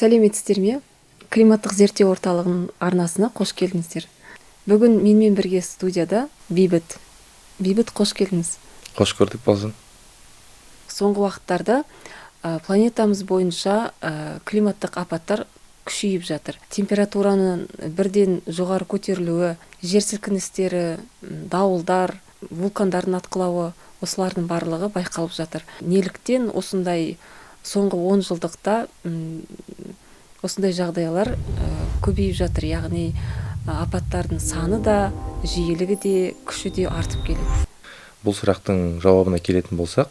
Сәлеметсіздер ме? Климаттық зерттеу орталығының арнасына қош келдіңіздер. Бүгін менімен бірге студияда Бейбіт. Бейбіт, қош келдіңіз. Қош көрдік болсын. Соңғы уақыттарда планетамыз бойынша климаттық апаттар күшейіп жатыр. Температураның бірден жоғары көтерілуі, жер сілкіністері, дауылдар, вулкандардың атқылауы, осылардың барлығы байқалып жатыр. Неліктен осындай соңғы 10 жылдықта осындай жағдайлар көбейіп жатыр, яғни апаттардың саны да, жиілігі де, күші де артып келеді. Бұл сұрақтың жауабына келетін болсақ,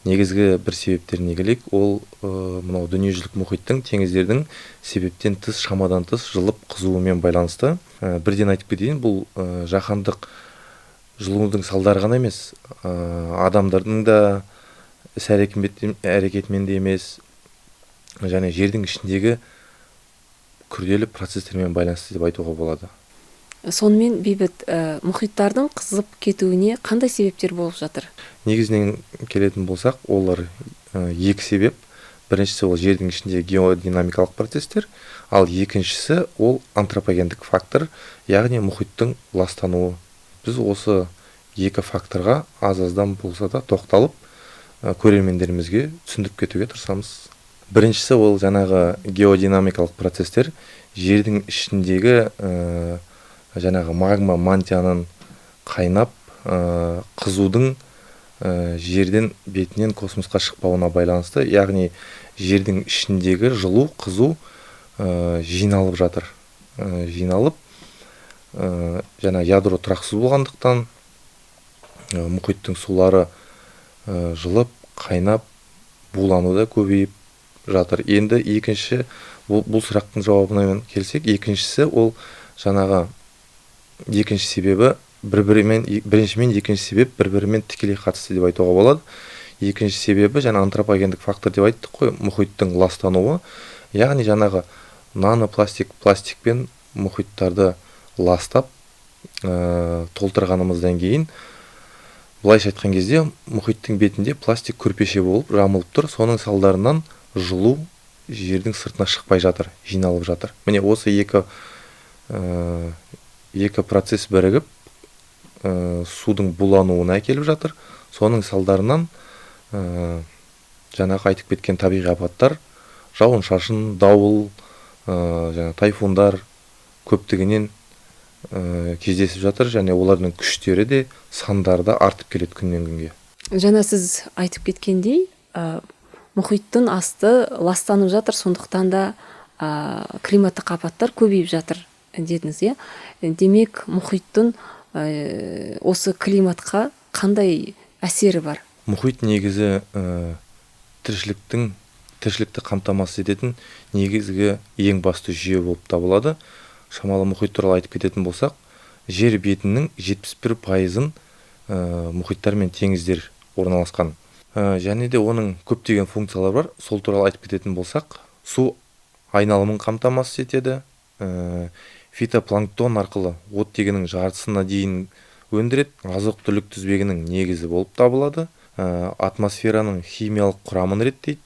негізгі бір себептеріне келейік, ол мынау дүниежүзілік мұхиттың теңіздердің себептен тыс, шамадан тыс жылып қызуымен байланысты. Бірден айтып кетейін, бұл жаһандық жылынудың салдары ғана емес, адамдардың да іс-әрекетімен де емес, және жердің ішіндегі күрделі процестермен байланысты деп айтуға болады. Сонымен Бейбіт, мұхиттардың қызып кетуіне қандай себептер болып жатыр? Негізінен келетін болсақ, олар екі себеп. Біріншісі ол жердің ішіндегі геодинамикалық процестер, ал екіншісі ол антропогендік фактор, яғни мұхиттың ластануы. Біз осы екі факторға аз-аздан болса да тоқталып, көрермендерімізге түсіндіріп кетуге тырысамыз. Біріншісі ол жаңағы геодинамикалық процестер, жердің ішіндегі жаңағы магма мантияның қайнап, қызудың жерден бетінен космосқа шықпауына байланысты, яғни жердің ішіндегі жылу, қызу жиналып жатыр. Жиналып, жаңа ядро тұрақсыз болғандықтан мұхиттың сулары жылып, қайнап, булануда көбейіп жатыр. Енді екінші, бұл сұрақтың жауабына келсек, екіншісі ол жаңағы екінші себебі бірінші мен екінші себеп бір-бірімен тікелей қатысты деп айтуға болады. Екінші себебі жаңа антропогендік фактор деп айттық қой, мұхиттың ластануы, яғни жаңағы нанопластикпен мұхиттарды ластап толтырғанымыздан кейін, былайша айтқан кезде мұхиттың бетінде пластик көрпеше болып жамылып тұр, соның салдарынан жылу жердің сыртына шықпай жатыр, жиналып жатыр. Міне осы екі процесс бірігіп судың булануына әкеліп жатыр. Соның салдарынан жаңағы айтып кеткен табиғи апаттар, жауын-шашын, дауыл, тайфундар көптігінен кездесіп жатыр, және олардың күштері де, сандары да артып келеді күннен күнге. Жаңа сіз айтып кеткендей, мұхиттың асты ластанып жатыр, сондықтан да климаттық апаттар көбейіп жатыр дедіңіз, иә? Демек, мұхиттың осы климатқа қандай әсері бар? Мұхит негізі тіршілікті қамтамасыз ететін негізгі ең басты жүйе болып табылады. Шамалы мұхит туралы айтып кететін болсақ, жер бетінің 71%-ын мұхиттар мен теңіздер орналасқан. Және де оның көптеген функциялары бар. Сол туралы айтып кететін болсақ, су айналымын қамтамасыз етеді, фитопланктон арқылы оттегінің жартысына дейін өндіреді, азық-түлік тізбегінің негізі болып табылады, атмосфераның химиялық құрамын реттейді,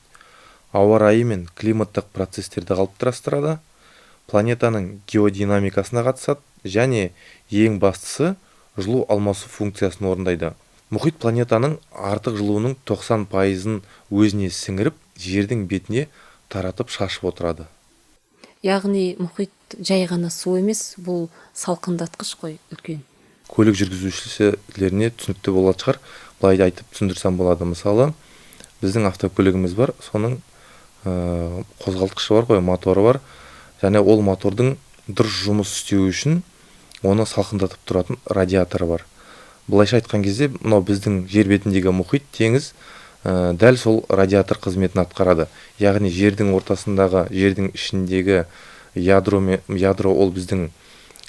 ауа райы мен климаттық процестерді қалыптастырады, планетаның геодинамикасына қатысады, және ең бастысы жылу алмасу функциясын орындайды. Мұхит планетаның артық жылуының 90%-ын өзіне сіңіріп, жердің бетіне таратып шашып отырады. Яғни мұхит жай ғана су емес, бұл салқындатқыш қой, үлкен. Көлік жүргізушілеріне түсінікті болады шығар, былай айтып түсіндірсем болады. Мысалы, біздің автокөлігіміз бар, соның қозғалтқышы бар ғой, моторы бар, және ол мотордың дұрыс жұмыс істеу үшін оны салқындатып тұратын радиаторы бар. Былайша айтқан кезде, мынау біздің жер бетіндегі мұхит, теңіз дәл сол радиатор қызметін атқарады. Яғни жердің ортасындағы, жердің ішіндегі ядро ол біздің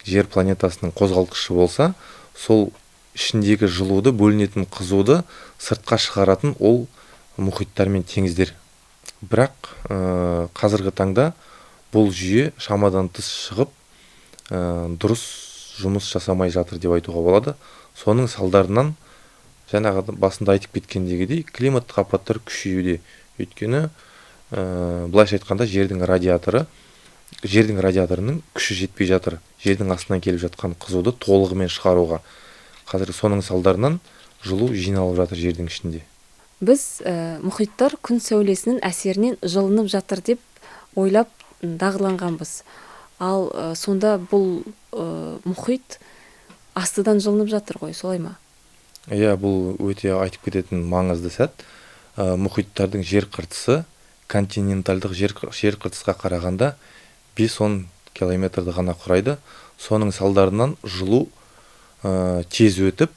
жер планетасының қозғалтқышы болса, сол ішіндегі жылуды, бөлінетін қызуды сыртқа шығаратын ол мұхиттар мен теңіздер. Бірақ қазіргі таңда бұл жүйе шамадан тыс шығып, дұрыс жұмыс жасамай жатыр деп айтуға болады. Соның салдарынан жаңағы басында айтып кеткендегідей климаттық апаттар күшеюде. Өйткені былайша айтқанда жердің радиаторының күші жетпей жатыр. Жердің астынан келіп жатқан қызуды толығымен шығаруға. Қазір соның салдарынан жылу жиналып жатыр жердің ішінде. Біз мұхиттар күн сәулесінің әсерінен жылынып жатыр деп ойлап дағдыланғанбыз. Ал сонда бұл мұхит астыдан жылынып жатыр ғой, солай ма? Иә, бұл өте айтып кететін маңызды сәт. Мұхиттардың жер қыртысы континентальдық жер қыртысқа қарағанда 5-10 километрді ғана құрайды. Соның салдарынан жылу тез өтіп,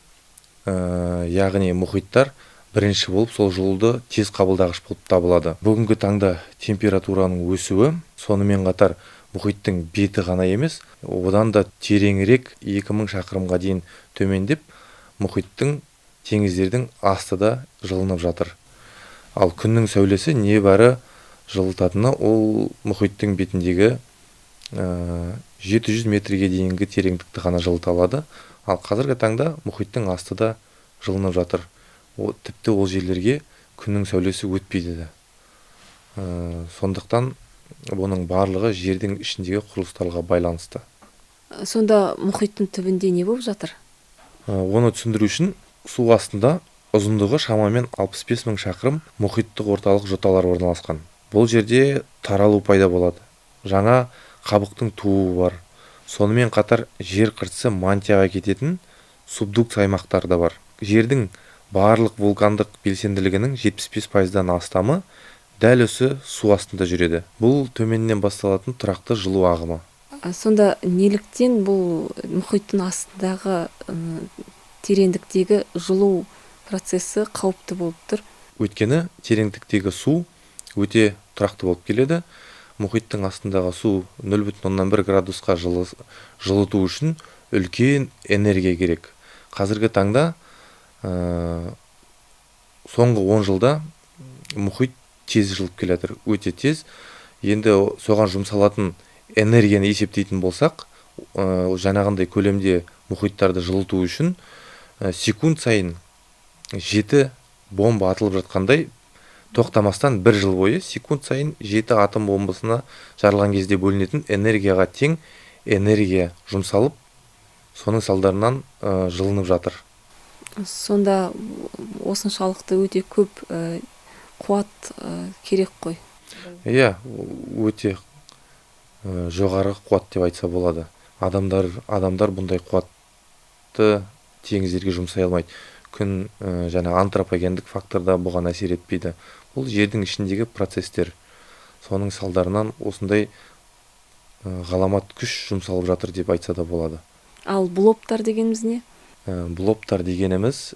яғни мұхиттар бірінші болып сол жылуды тез қабылдағыш болып табылады. Бүгінгі таңда температураның өсуі, сонымен қатар мұхиттың беті ғана емес, одан да тереңірек 2000 шақырымға дейін төмендеп, мұхиттың теңіздердің асты да жылынып жатыр. Ал күннің сәулесі небәрі жылытатыны ол мұхиттың бетіндегі 700 метрге дейінгі тереңдікті ғана жылыта алады. Ал қазіргі таңда мұхиттың асты да жылынып жатыр. Тіпті ол жерлерге күннің сәулесі өтпейді. Сондықтан бұның барлығы жердің ішіндегі құрылыстарға байланысты. Сонда мұхиттың түбінде не болып жатыр? Оны түсіндіру үшін су астында ұзындығы шамамен 65 мың шақырым мұхиттық орталық жоталар орналасқан. Бұл жерде таралу пайда болады. Жаңа қабықтың тууы бар. Сонымен қатар жер қыртысы мантияға кететін субдукция аймақтар да бар. Жердің барлық вулкандық белсенділігінің 75%-дан астамы дәл осы су астында жүреді. Бұл төменнен басталатын тұрақты жылу ағымы. Сонда неліктен бұл мұхиттың астындағы тереңдіктегі жылу процесі қауіпті болып тұр? Өйткені тереңдіктегі су өте тұрақты болып келеді. Мұхиттың астындағы су 0,1 градусқа жылыту үшін үлкен энергия керек. Қазіргі таңда соңғы 10 жылда мұхит тез жылып келеді, өте тез. Енді соған жұмсалатын энергияны есептейтін болсақ, жаңағындай көлемде мұхиттарды жылыту үшін секунд сайын 7 бомба атылып жатқандай, тоқтамастан 1 жыл бойы секунд сайын 7 атом бомбасына жарылған кезде бөлінетін энергияға тең энергия жұмсалып, соның салдарынан жылынып жатыр. Сонда осыншалықты өте көп қуат керек қой. Иә, өте жоғары қуат деп айтса болады. Адамдар бұндай қуатты теңіздерге жұмсай алмайды. Күн жаңа антропогендік факторда бұған әсер етпейді. Бұл жердің ішіндегі процестер. Соның салдарынан осындай ғаламат күш жұмсалып жатыр деп айтса да болады. Ал блоптар дегеніміз не? Блоптар дегеніміз,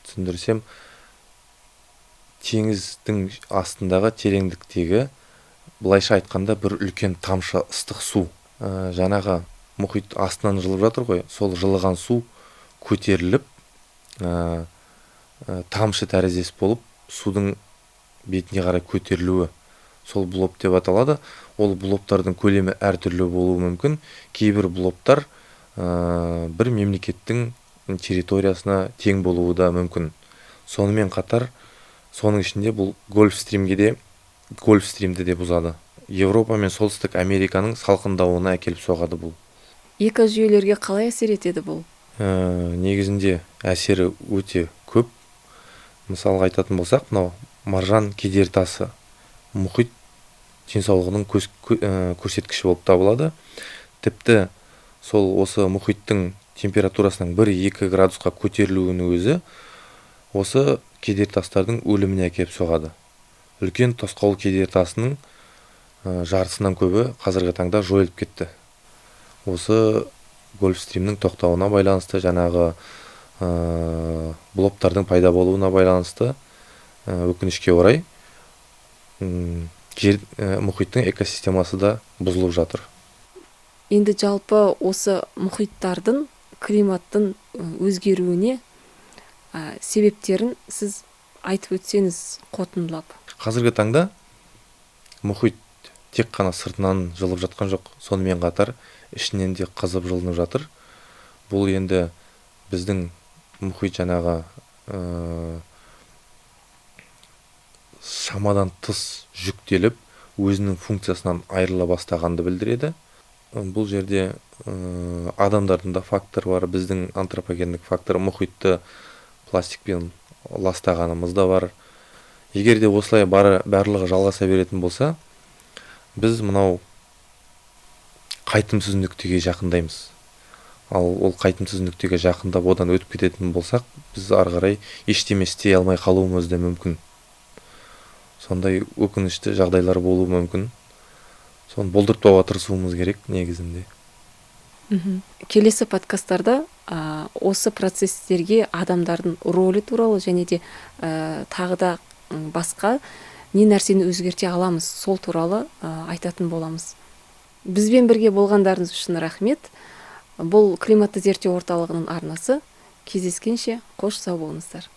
түсіндірсем, теңіздің астындағы тереңдіктегі, былайша айтқанда бір үлкен тамшы ыстық су. Жаңағы мұхит астынан жылып жатыр ғой, сол жылыған су көтеріліп, тамшы тәріздес болып, судың бетіне қарай көтерілуі. Сол блоп деп аталады. Ол блоптардың көлемі әртүрлі болуы мүмкін. Кейбір блоптар бір мемлекеттің территориясына тең болуы да мүмкін. Сонымен қатар, соның ішінде бұл гольфстримді де бұзады. Европа мен Солтүстік Американың салқындауына әкеліп соғады бұл. Экожүйелерге қалай әсер етеді бұл? Негізінде әсері өте көп. Мысалға айтатын болсақ, мынау маржан кедертасы мұхит денсаулығының көрсеткіші болып табылады. Тіпті сол осы мұхиттың температурасының 1-2 градусқа көтерілуінің өзі осы кедертастардың өліміне әкеліп соғады. Үлкен тосқауыл кедертасының жартысынан көбі қазіргі таңда жойылып кетті. Осы гольфстримнің тоқтауына байланысты, жаңағы блоптардың пайда болуына байланысты, өкінішке орай, мұхиттың экосистемасы да бұзылып жатыр. Енді жалпы осы мұхиттардың климаттың өзгеруіне себептерін сіз айтып өтсеңіз қорытындылап. Қазіргі таңда мұхит тек қана сыртынан жылып жатқан жоқ, сонымен қатар ішінен де қызып жылынып жатыр. Бұл енді біздің мұхит жаңағы шамадан тыс жүктеліп өзінің функциясынан айырыла бастағанды білдіреді. Бұл жерде адамдардың да фактор бар, біздің антропогендік фактор, мұхитты пластикпен ластағанымыз да бар. Егер де осылай барлығы жалғаса беретін болса, біз мынау қайтымсыз нүктеге жақындаймыз. Ал ол қайтымсыз нүктеге жақындап одан өтіп кететін болсақ, біз ары қарай ештеме істей алмай қалуымыз да мүмкін. Сондай өкінішті жағдайлар болуы мүмкін. Соны болдыртпауға тырысуымыз керек негізінде. Келесі подкасттарда осы процесстерге адамдардың рөлі туралы және де тағы да басқа не нәрсені өзгерте аламыз, сол туралы айтатын боламыз. Бізбен бірге болғандарыңыз үшін рахмет. Бұл климатты зерттеу орталығының арнасы. Кездескенше қош сау болыңыздар.